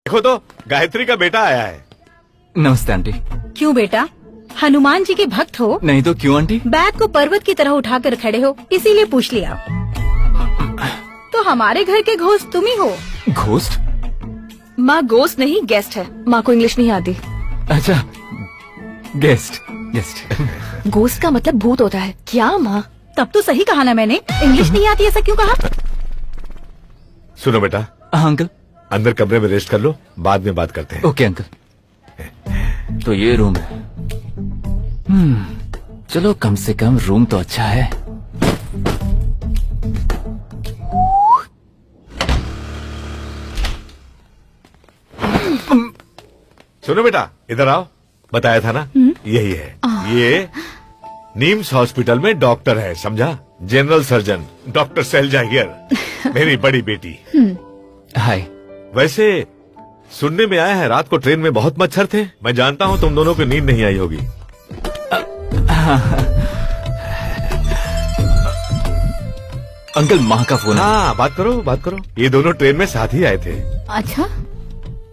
देखो तो गायत्री का बेटा आया है। नमस्ते आंटी। क्यों बेटा, हनुमान जी के भक्त हो? नहीं तो क्यों आंटी? बैग को पर्वत की तरह उठाकर खड़े हो, इसीलिए पूछ लिया। तो हमारे घर के घोस्ट तुम ही हो। घोस्ट? माँ घोस्ट नहीं, गेस्ट है। माँ को इंग्लिश नहीं आती। अच्छा, गेस्ट। घोस्ट का मतलब भूत होता है क्या माँ? तब तो सही कहा ना मैंने, इंग्लिश नहीं आती ऐसा क्यों कहा? सुनो बेटा, हाँ अंकल। अंदर कमरे में रेस्ट कर लो, बाद में बात करते हैं। Okay uncle. तो ये रूम है। चलो कम से कम रूम तो अच्छा है। सुनो बेटा, इधर आओ। बताया था ना, यही है। ये नीम्स हॉस्पिटल में डॉक्टर है, समझा? General surgeon doctor Selja here, मेरी बड़ी बेटी। हाय। वैसे सुनने में आया है रात को ट्रेन में बहुत मच्छर थे। मैं जानता हूँ तुम दोनों को नींद नहीं आई होगी। अंकल माँ का फोन है। हाँ, बात करो। ये दोनों ट्रेन में साथ ही आए थे। अच्छा,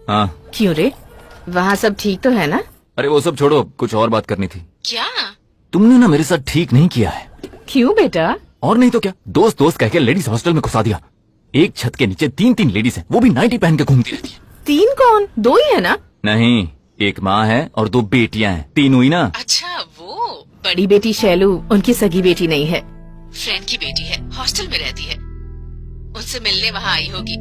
हाँ। क्यों रे? वहाँ सब ठीक तो है ना? अरे वो सब छोड़ो, कुछ और बात करनी थी। क्या? तुमने ना मेरे साथ ठीक नहीं किया है। क्यों बेटा? और नहीं तो क्या, दोस्त कह के लेडीज हॉस्टल में घुसा दिया। एक छत के नीचे 3 लेडीज हैं, वो भी नाइटी पहन के घूमती रहती है। 3 कौन? 2 ही है ना? नहीं, एक माँ है और 2 बेटियां हैं, 3 हुई ना। अच्छा, वो बड़ी बेटी शैलू उनकी सगी बेटी नहीं है, फ्रेंड की बेटी है, हॉस्टल में रहती है। उनसे मिलने वहाँ आई होगी।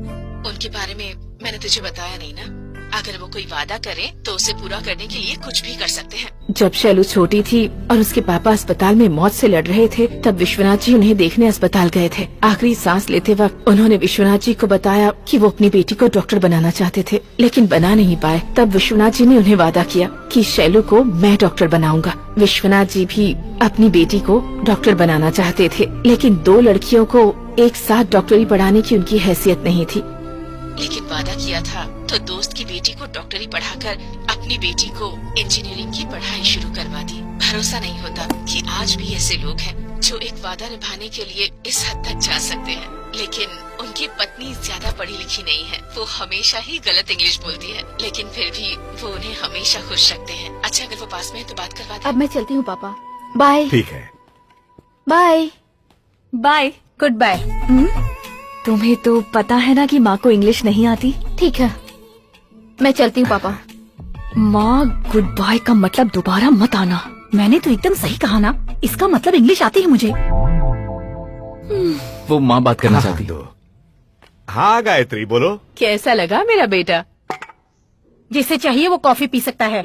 उनके बारे में मैंने तुझे बताया नहीं ना। अगर वो कोई वादा करे तो उसे पूरा करने के लिए कुछ भी कर सकते हैं। जब शैलू छोटी थी और उसके पापा अस्पताल में मौत से लड़ रहे थे, तब विश्वनाथ जी उन्हें देखने अस्पताल गए थे। आखिरी सांस लेते वक्त उन्होंने विश्वनाथ जी को बताया कि वो अपनी बेटी को डॉक्टर बनाना चाहते थे, लेकिन बना नहीं पाए। तब विश्वनाथ जी ने उन्हें वादा किया कि शैलू को मैं डॉक्टर बनाऊंगा। विश्वनाथ जी भी अपनी बेटी को डॉक्टर बनाना चाहते थे, लेकिन 2 लड़कियों को एक साथ डॉक्टरी पढ़ाने की उनकी हैसियत नहीं थी। लेकिन वादा किया था तो दोस्त की बेटी को डॉक्टरी पढ़ाकर अपनी बेटी को इंजीनियरिंग की पढ़ाई शुरू करवा दी। भरोसा नहीं होता कि आज भी ऐसे लोग हैं जो एक वादा निभाने के लिए इस हद तक जा सकते हैं। लेकिन उनकी पत्नी ज्यादा पढ़ी लिखी नहीं है, वो हमेशा ही गलत इंग्लिश बोलती है, लेकिन फिर भी वो उन्हें हमेशा खुश रखते हैं। अच्छा, अगर वो पास में है तो बात करवा दे। अब मैं चलती हूँ पापा, बाय। ठीक है, बाय। Bye, good bye. तुम्हें तो पता है ना कि माँ को इंग्लिश नहीं आती। ठीक है, मैं चलती हूँ पापा। माँ, गुड बाय का मतलब दोबारा मत आना। मैंने तो एकदम सही कहा ना, इसका मतलब इंग्लिश आती है मुझे। वो माँ बात करना चाहती। हाँ गायत्री, बोलो। कैसा लगा मेरा बेटा? जिसे चाहिए वो कॉफी पी सकता है।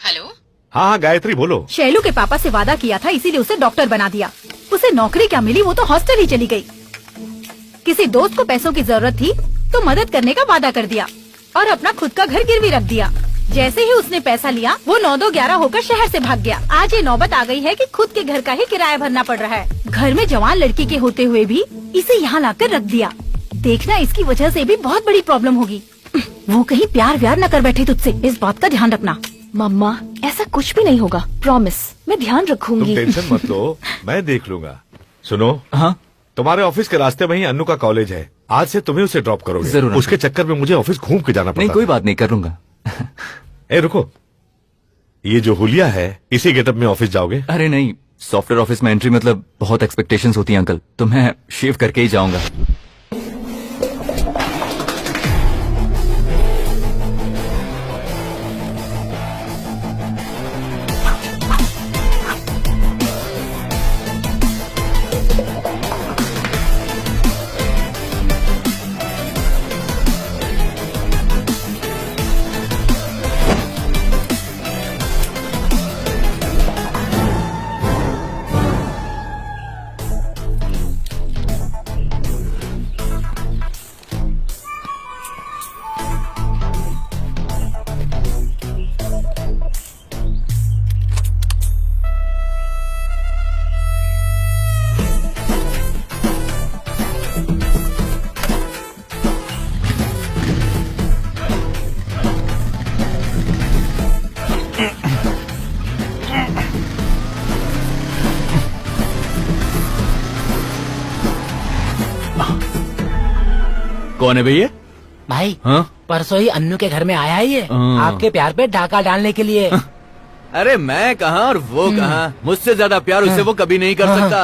हेलो। हाँ गायत्री, बोलो। शैलू के पापा से वादा किया था, इसीलिए उसे डॉक्टर बना दिया। उसे नौकरी क्या मिली, वो तो हॉस्टल ही चली गई। किसी दोस्त को पैसों की जरूरत थी तो मदद करने का वादा कर दिया और अपना खुद का घर गिरवी रख दिया। जैसे ही उसने पैसा लिया, वो 9-2-11 होकर शहर से भाग गया। आज ये नौबत आ गई है कि खुद के घर का ही किराया भरना पड़ रहा है। घर में जवान लड़की के होते हुए भी इसे यहाँ लाकर रख दिया। देखना, इसकी वजह से भी बहुत बड़ी प्रॉब्लम होगी। वो कहीं प्यार व्यार न कर बैठे तुझसे, इस बात का ध्यान रखना। मम्मा, ऐसा कुछ भी नहीं होगा, प्रॉमिस। मैं ध्यान तुम रखूंगी। टेंशन मत लो, मैं देख लूंगा। सुनो, हाँ, तुम्हारे ऑफिस के रास्ते में ही अन्नू का कॉलेज है। आज से तुम्हें उसे ड्रॉप करोगे। जरूर। उसके चक्कर में मुझे ऑफिस घूम के जाना नहीं पड़ता। कोई बात नहीं, कर लूंगा। ए रुको, ये जो हुलिया है, इसी गेटअप में ऑफिस जाओगे? अरे नहीं, सॉफ्टवेयर ऑफिस में एंट्री मतलब बहुत एक्सपेक्टेशंस होती हैं अंकल, तो मैं शेव करके ही जाऊंगा। कौन है भैया? भाई हाँ? परसों ही अन्नू के घर में आया है ये हाँ। आपके प्यार पे डाका डालने के लिए। अरे मैं कहाँ और वो कहाँ, मुझसे ज्यादा प्यार उससे वो कभी नहीं कर सकता।